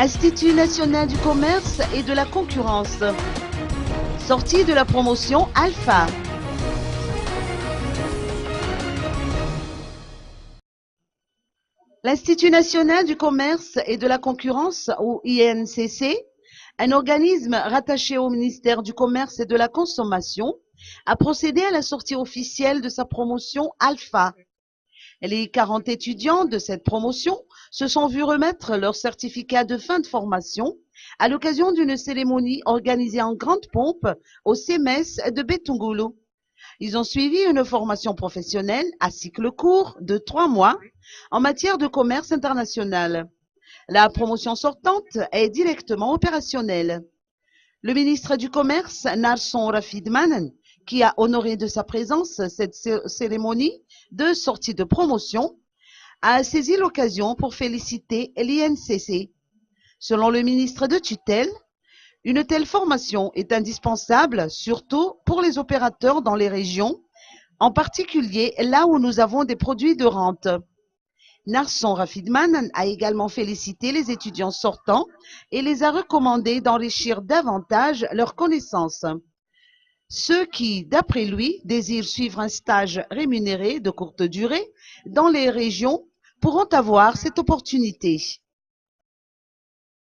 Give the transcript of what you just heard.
Institut national du commerce et de la concurrence. Sortie de la promotion Alpha. L'Institut national du commerce et de la concurrence, ou INCC, un organisme rattaché au ministère du commerce et de la consommation, a procédé à la sortie officielle de sa promotion Alpha. Les 40 étudiants de cette promotion se sont vus remettre leur certificat de fin de formation à l'occasion d'une cérémonie organisée en grande pompe au CEMES de Betungulu. Ils ont suivi une formation professionnelle à cycle court de 3 mois en matière de commerce international. La promotion sortante est directement opérationnelle. Le ministre du Commerce, Narsson Rafidman, qui a honoré de sa présence cette cérémonie de sortie de promotion, a saisi l'occasion pour féliciter l'INCC. Selon le ministre de tutelle, une telle formation est indispensable, surtout pour les opérateurs dans les régions, en particulier là où nous avons des produits de rente. Narsson Rafidman a également félicité les étudiants sortants et les a recommandés d'enrichir davantage leurs connaissances. Ceux qui, d'après lui, désirent suivre un stage rémunéré de courte durée dans les régions pourront avoir cette opportunité.